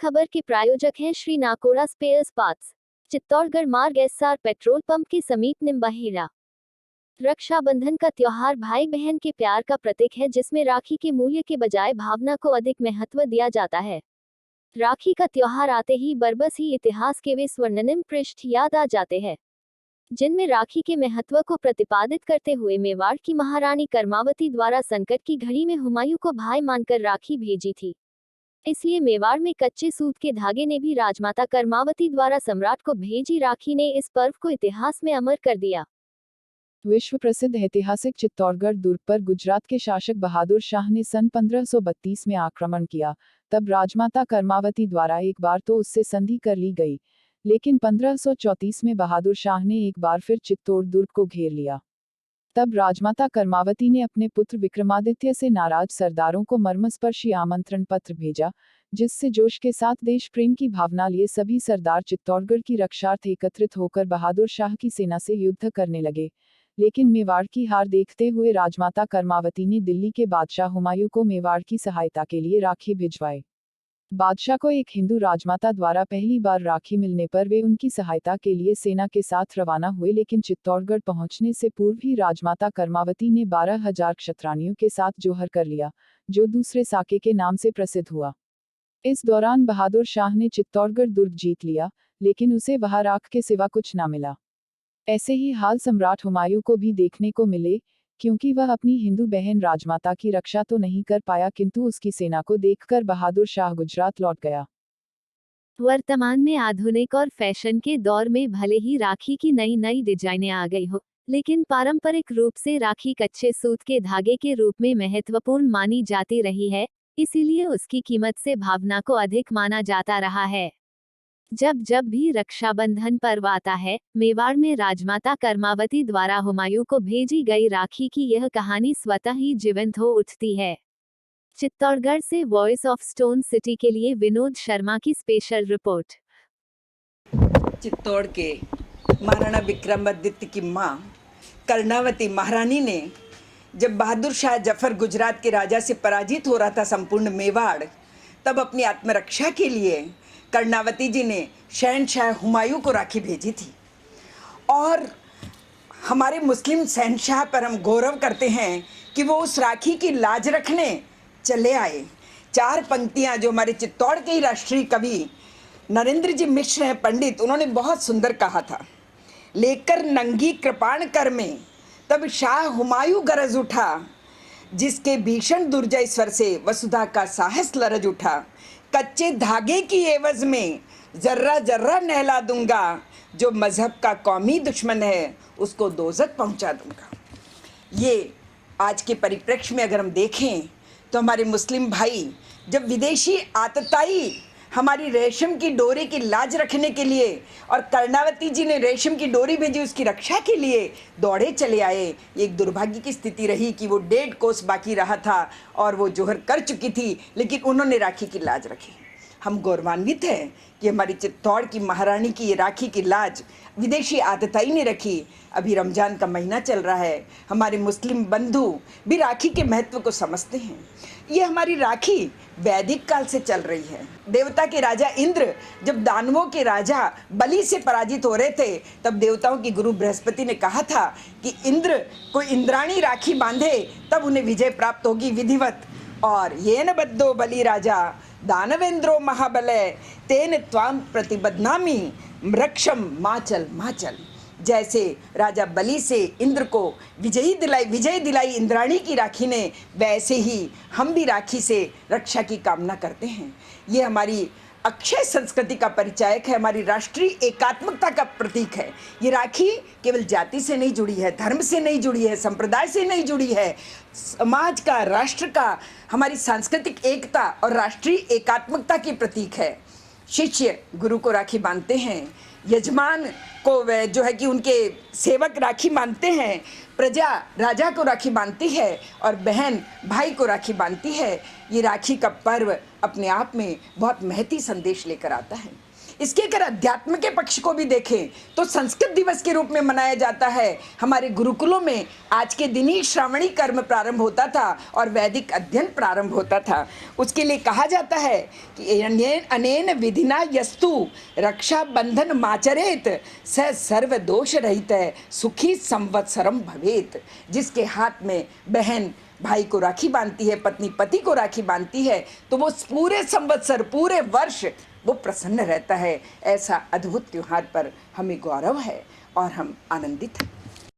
खबर के प्रायोजक हैं श्री नाकोड़ा स्पेयर्स पार्ट्स, चित्तौड़गढ़ मार्ग एसआर पेट्रोल पंप के समीप निम्बाहेड़ा। रक्षाबंधन का त्योहार भाई बहन के प्यार का प्रतीक है, जिसमें राखी के मूल्य के बजाय भावना को अधिक महत्व दिया जाता है। राखी का त्योहार आते ही बरबसी इतिहास के वे स्वर्णिम पृष्ठ याद आ जाते हैं, जिनमें राखी के महत्व को प्रतिपादित करते हुए मेवाड़ की महारानी कर्मावती द्वारा संकट की घड़ी में हुमायूं को भाई मानकर राखी भेजी थी। इसलिए मेवाड़ में कच्चे सूत के धागे ने भी राजमाता कर्मावती द्वारा सम्राट को भेजी राखी ने इस पर्व को इतिहास में अमर कर दिया। विश्व प्रसिद्ध ऐतिहासिक चित्तौड़गढ़ दुर्ग पर गुजरात के शासक बहादुर शाह ने सन 1532 में आक्रमण किया। तब राजमाता कर्मावती द्वारा एक बार तो उससे संधि कर ली गई, लेकिन 1534 में बहादुर शाह ने एक बार फिर चित्तौड़ दुर्ग को घेर लिया। तब राजमाता कर्मावती ने अपने पुत्र विक्रमादित्य से नाराज सरदारों को मर्मस्पर्शी आमंत्रण पत्र भेजा, जिससे जोश के साथ देश प्रेम की भावना लिए सभी सरदार चित्तौड़गढ़ की रक्षार्थ एकत्रित होकर बहादुर शाह की सेना से युद्ध करने लगे। लेकिन मेवाड़ की हार देखते हुए राजमाता कर्मावती ने दिल्ली के बादशाह हुमायूं को मेवाड़ की सहायता के लिए राखी भिजवाई। बादशाह को एक हिंदू राजमाता द्वारा पहली बार राखी मिलने पर वे उनकी सहायता के लिए सेना के साथ रवाना हुए, लेकिन चित्तौड़गढ़ पहुंचने से पूर्व ही राजमाता कर्मावती ने 12,000 क्षत्राणियों के साथ जोहर कर लिया, जो दूसरे साके के नाम से प्रसिद्ध हुआ। इस दौरान बहादुर शाह ने चित्तौड़गढ़ दुर्ग जीत लिया, लेकिन उसे वहां राख के सिवा कुछ न मिला। ऐसे ही हाल सम्राट हुमायूं को भी देखने को मिले, क्योंकि वह अपनी हिंदू बहन राजमाता की रक्षा तो नहीं कर पाया, किंतु उसकी सेना को देखकर बहादुर शाह गुजरात लौट गया। वर्तमान में आधुनिक और फैशन के दौर में भले ही राखी की नई नई डिजाइनें आ गई हो, लेकिन पारंपरिक रूप से राखी कच्चे सूत के धागे के रूप में महत्वपूर्ण मानी जाती रही है, इसीलिए उसकी कीमत से भावना को अधिक माना जाता रहा है। जब जब भी रक्षाबंधन पर्व आता है, मेवाड़ में राजमाता कर्मावती द्वारा हुमायूं को भेजी गई राखी की यह कहानी स्वतः ही जीवंत हो उठती है। चित्तौड़गढ़ से वॉइस ऑफ स्टोन सिटी के लिए विनोद शर्मा की स्पेशल रिपोर्ट। चित्तौड़ के महाराणा विक्रमादित्य की मां कर्णावती महारानी ने जब बहादुर शाह जफर गुजरात के राजा से पराजित हो रहा था संपूर्ण मेवाड़, तब अपनी आत्मरक्षा के लिए कर्णावती जी ने शहनशाह हुमायूं को राखी भेजी थी। और हमारे मुस्लिम शहनशाह पर हम गौरव करते हैं कि वो उस राखी की लाज रखने चले आए। 4 पंक्तियां जो हमारे चित्तौड़ के ही राष्ट्रीय कवि नरेंद्र जी मिश्र हैं पंडित, उन्होंने बहुत सुंदर कहा था। लेकर नंगी कृपाण कर में तब शाह हुमायूं गरज उठा, जिसके भीषण दुर्जय स्वर से वसुधा का साहस लरज उठा। कच्चे धागे की एवज में जर्रा जर्रा नहला दूंगा, जो मजहब का कौमी दुश्मन है उसको दोजख पहुंचा दूंगा। ये आज के परिप्रेक्ष्य में अगर हम देखें तो हमारे मुस्लिम भाई जब विदेशी आतताई हमारी रेशम की डोरी की लाज रखने के लिए, और कर्णावती जी ने रेशम की डोरी भेजी उसकी रक्षा के लिए, दौड़े चले आए। एक दुर्भाग्य की स्थिति रही कि वो 1.5 कोस बाकी रहा था और वो जोहर कर चुकी थी, लेकिन उन्होंने राखी की लाज रखी। हम गौरवान्वित हैं कि हमारी चित्तौड़ की महारानी की ये राखी की लाज विदेशी आतताई ने रखी। अभी रमज़ान का महीना चल रहा है, हमारे मुस्लिम बंधु भी राखी के महत्व को समझते हैं। ये हमारी राखी वैदिक काल से चल रही है। देवता के राजा इंद्र जब दानवों के राजा बलि से पराजित हो रहे थे, तब देवताओं की गुरु बृहस्पति ने कहा था कि इंद्र को इंद्राणी राखी बांधे, तब उन्हें विजय प्राप्त होगी विधिवत। और ये न बद्धो बलि राजा दानवेंद्रो महाबलय तेन त्वाम प्रतिबदनामी मृक्षम माचल माचल। जैसे राजा बलि से इंद्र को विजय दिलाई इंद्राणी की राखी ने, वैसे ही हम भी राखी से रक्षा की कामना करते हैं। ये हमारी अक्षय संस्कृति का परिचायक है, हमारी राष्ट्रीय एकात्मकता का प्रतीक है। ये राखी केवल जाति से नहीं जुड़ी है, धर्म से नहीं जुड़ी है, संप्रदाय से नहीं जुड़ी है, समाज का, राष्ट्र का, हमारी सांस्कृतिक एकता और राष्ट्रीय एकात्मकता की प्रतीक है। शिष्य गुरु को राखी बांधते हैं, यजमान को जो है कि उनके सेवक राखी बांधते हैं, प्रजा राजा को राखी बांधती है और बहन भाई को राखी बांधती है। ये राखी का पर्व अपने आप में बहुत महती संदेश लेकर आता है। इसके अगर अध्यात्म के पक्ष को भी देखें तो संस्कृत दिवस के रूप में मनाया जाता है। हमारे गुरुकुलों में आज के दिन ही श्रावणी कर्म प्रारंभ होता था और वैदिक अध्ययन प्रारंभ होता था। उसके लिए कहा जाता है कि अनेन विधिना यस्तु रक्षा बंधन माचरेत स सर्व दोष रहित सुखी संवत्सरम भवेत। जिसके हाथ में बहन भाई को राखी बांधती है, पत्नी पति को राखी बांधती है, तो वो पूरे संवत्सर, पूरे वर्ष वो प्रसन्न रहता है। ऐसा अद्भुत त्योहार पर हमें गौरव है और हम आनंदित हैं।